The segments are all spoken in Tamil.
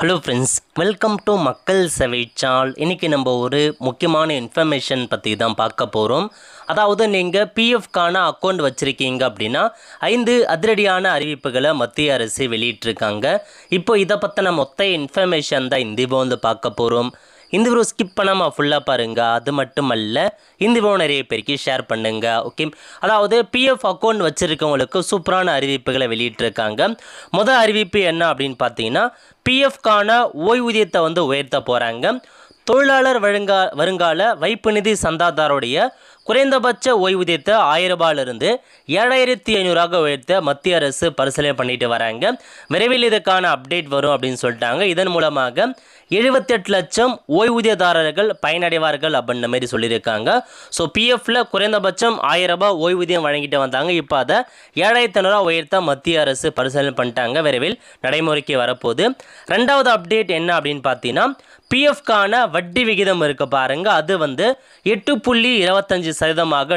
ஹலோ ஃப்ரெண்ட்ஸ், வெல்கம் டு மக்கள் சேவை சேனல். இன்றைக்கி நம்ம ஒரு முக்கியமான இன்ஃபர்மேஷன் பற்றி தான் பார்க்க போகிறோம். அதாவது நீங்கள் பிஎஃப்கான அக்கௌண்ட் வச்சுருக்கீங்க அப்படின்னா 5 அதிரடியான அறிவிப்புகளை மத்திய அரசு வெளியிட்டிருக்காங்க. இப்போ இதை பற்றின மொத்த இன்ஃபர்மேஷன் தான் இந்த வீடியோ வந்து பார்க்க போகிறோம். இந்த வீடியோ ஸ்கிப் பண்ணாமல் ஃபுல்லாக பாருங்கள். அது மட்டும் அல்ல, இந்த வீடியோ நிறைய பேருக்கு ஷேர் பண்ணுங்கள். ஓகே, அதாவது பிஎஃப் அக்கௌண்ட் வச்சுருக்கவங்களுக்கு சூப்பரான அறிவிப்புகளை வெளியிட்டிருக்காங்க. முதல் அறிவிப்பு என்ன அப்படின்னு பார்த்தீங்கன்னா, பிஎஃப்கான ஓய்வூதியத்தை வந்து உயர்த்த போகிறாங்க. தொழிலாளர் வருங்கால வைப்பு நிதி சந்தாதாரோடைய குறைந்தபட்ச ஓய்வூதியத்தை 1000 ரூபாயிலிருந்து 7500 உயர்த்த மத்திய அரசு பரிசீலனை பண்ணிட்டு வராங்க. விரைவில் இதுக்கான அப்டேட் வரும் அப்படின்னு சொல்லிட்டாங்க. இதன் மூலமாக 78 லட்சம் ஓய்வூதியதாரர்கள் பயனடைவார்கள் அப்படின்ற மாதிரி சொல்லியிருக்காங்க. ஸோ பிஎஃப்ல குறைந்தபட்சம் 1000 ரூபாய் ஓய்வூதியம் வழங்கிட்டு வந்தாங்க. இப்போ அதை 7500 உயர்த்த மத்திய அரசு பரிசீலனை பண்ணிட்டாங்க. விரைவில் நடைமுறைக்கு வரப்போகுது. ரெண்டாவது அப்டேட் என்ன அப்படின்னு பார்த்தீங்கன்னா, பிஎஃப்கான வட்டி விகிதம் இருக்க பாருங்க, அது வந்து 8.25%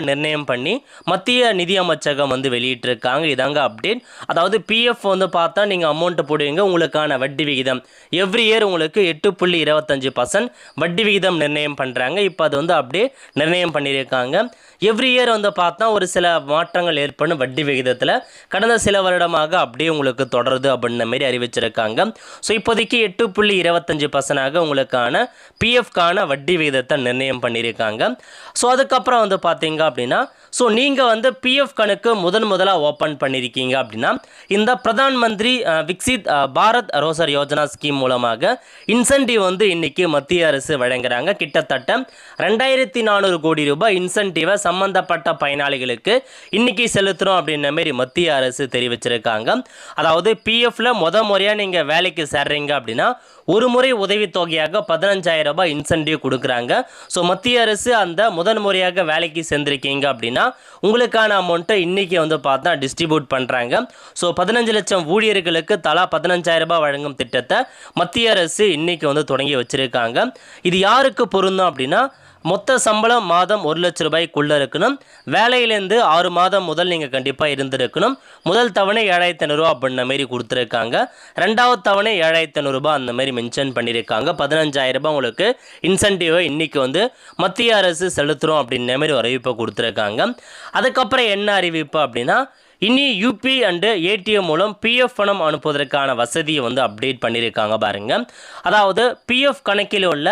நிர்ணயம் பண்ணி மத்திய நிதி அமைச்சகம் வந்து வெளியிட்டிருக்காங்க. இதாங்க அப்டேட். அதாவது பிஎஃப் வந்து பார்த்தா நீங்கள் அமௌண்ட் போடுவீங்க, உங்களுக்கான வட்டி விகிதம் எவ்ரி இயர் உங்களுக்கு 8.25% வட்டி விகிதம் நிர்ணயம் பண்ணுறாங்க. இப்போ அது வந்து அப்படியே நிர்ணயம் பண்ணியிருக்காங்க. எவ்ரி இயர் வந்து பார்த்தா ஒரு சில மாற்றங்கள் ஏற்படும் வட்டி விகிதத்தில். கடந்த சில வருடமாக அப்படியே உங்களுக்கு தொடருது அப்படின்ற மாதிரி அறிவிச்சிருக்காங்க. ஸோ இப்போதைக்கு 8.25% உங்களுக்கான பிஎஃப்கான வட்டி விகிதத்தை நிர்ணயம் பண்ணியிருக்காங்க. ஸோ அதுக்கப்புறம் வந்து பார்த்தீங்க அப்படின்னா, ஸோ நீங்கள் வந்து பிஎஃப் கணக்கு முதலாக ஓப்பன் பண்ணியிருக்கீங்க அப்படின்னா, இந்த பிரதான் மந்திரி விக்சித் பாரத் ரோசர் யோஜனா ஸ்கீம் மூலமாக இன்சென்டிவ் வந்து இன்றைக்கி மத்திய அரசு வழங்குறாங்க. கிட்டத்தட்ட 2400 கோடி ரூபாய் இன்சென்டிவை சம்பந்தப்பட்ட பயனாளிகளுக்கு இன்றைக்கி செலுத்துகிறோம் அப்படின்ற மாதிரி மத்திய அரசு தெரிவிச்சிருக்காங்க. அதாவது பிஎஃப்ல முறையாக நீங்கள் வேலைக்கு சேர்றீங்க அப்படின்னா ஒரு முறை உதவித்தொகையாக 15000 ரூபாய் இன்சென்டிவ் கொடுக்குறாங்க. ஸோ மத்திய அரசு அந்த முறையாக வேலைக்கு சேர்ந்திருக்கீங்க அப்படின்னா உங்களுக்கான அமௌண்ட்டை இன்றைக்கி வந்து பார்த்தா டிஸ்ட்ரிபியூட் பண்ணுறாங்க. ஸோ 15 லட்சம் ஊழியர்களுக்கு தலா 15000 ரூபாய் வழங்கும் திட்டத்தை மத்திய அரசு இன்றைக்கி வந்து தொடங்கி வச்சுருக்காங்க. இது யாருக்கு பொருந்தும் அப்படின்னா, மொத்த சம்பளம் மாதம் 1 லட்ச ரூபாய்க்குள்ளே இருக்கணும். வேலையிலேருந்து 6 மாதம் முதல் நீங்கள் கண்டிப்பாக இருந்திருக்கணும். முதல் தவணை 7500 ரூபா அப்படின்ற மாரி கொடுத்துருக்காங்க. ரெண்டாவது தவணை 7500 ரூபா அந்த மாதிரி மென்ஷன் பண்ணியிருக்காங்க. 15000 ரூபாய் உங்களுக்கு இன்சென்டிவை இன்றைக்கி வந்து மத்திய அரசு செலுத்துகிறோம் அப்படின்ற மாதிரி ஒரு அறிவிப்பை கொடுத்துருக்காங்க. அதுக்கப்புறம் என்ன அறிவிப்பு அப்படின்னா, இனி யூபி அண்டு ஏடிஎம் மூலம் பிஎஃப் பணம் அனுப்புவதற்கான வசதியை வந்து அப்டேட் பண்ணியிருக்காங்க பாருங்கள். அதாவது பிஎஃப் கணக்கில் உள்ள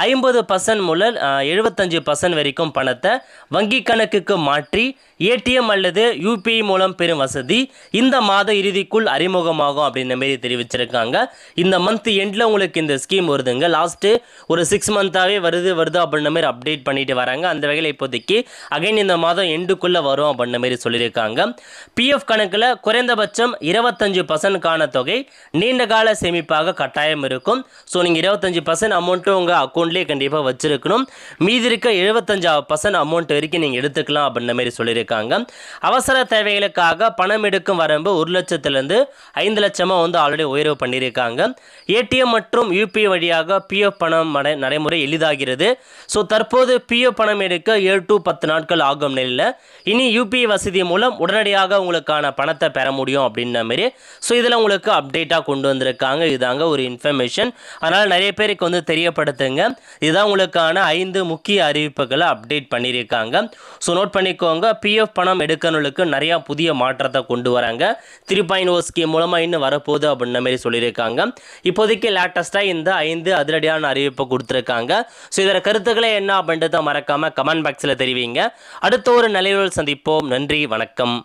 50% முதல் 75% வரைக்கும் பணத்தை வங்கி கணக்குக்கு மாற்றி ஏடிஎம் அல்லது யூபிஐ மூலம் பெறும் வசதி இந்த மாத இறுதிக்குள் அறிமுகமாகும் அப்படின்ற மாரி தெரிவிச்சிருக்காங்க. இந்த மந்த் எண்டில் உங்களுக்கு இந்த ஸ்கீம் வருதுங்க. லாஸ்ட்டு ஒரு 6 மந்த்தாகவே வருது அப்படின்ற மாதிரி அப்டேட் பண்ணிட்டு வராங்க. அந்த வகையில் இப்போதைக்கு அகைன் இந்த மாதம் எண்டுக்குள்ளே வரும் அப்படின்ற மாதிரி சொல்லியிருக்காங்க. பிஎஃப் கணக்கில் குறைந்தபட்சம் 25% தொகை நீண்ட கால சேமிப்பாக கட்டாயம் இருக்கும். ஸோ நீங்கள் 25% அமௌண்ட்டு உங்கள் அக்கௌண்ட்லேயே கண்டிப்பாக வச்சுருக்கணும். மீதி இருக்க 75% அமௌண்ட் வரைக்கும் நீங்கள் எடுத்துக்கலாம் அப்படின்ற மாதிரி சொல்லியிருக்காங்க. அவசர தேவைகளுக்காக பணம் எடுக்கும் வரம்பு 1 லட்சத்திலிருந்து 5 லட்சமாக வந்து ஆல்ரெடி உயர்வு பண்ணியிருக்காங்க. ஏடிஎம் மற்றும் யூபிஐ வழியாக பிஎஃப் பணம் நடைமுறை எளிதாகிறது. ஸோ தற்போது பிஎஃப் பணம் எடுக்க 7 to 10 நாட்கள் ஆகும் நிலையில் இனி யூபிஐ வசதி மூலம் உடனடியாக உங்களுக்கான பணத்தை பெற முடியும் அப்படின்ற மாதிரி ஸோ இதில் உங்களுக்கு அப்டேட்டாக கொண்டு வந்திருக்காங்க. இதுதாங்க ஒரு இன்ஃபர்மேஷன். அதனால் நிறைய பேருக்கு வந்து தெரியப்படுத்துங்க. இதுதான் உங்களுக்கான 5 முக்கிய அறிவிப்புகளை அப்டேட் பண்ணியிருக்காங்க. ஸோ நோட் பண்ணிக்கோங்க. பிஎஃப் பணம் எடுக்கிறவங்களுக்கு நிறையா புதிய மாற்றத்தை கொண்டு வராங்க. 3.0 ஸ்கீம் மூலமாக இன்னும் வரப்போகுது அப்படின்ற மாதிரி சொல்லியிருக்காங்க. இப்போதைக்கு லேட்டஸ்ட்டாக இந்த 5 அதிரடியான அறிவிப்பை கொடுத்துருக்காங்க. ஸோ இதில் கருத்துக்களை என்ன அப்படின்றத மறக்காமல் கமெண்ட் பாக்ஸில் தெரிவிங்க. அடுத்த ஒரு நிலையில் சந்திப்போம். நன்றி, வணக்கம்.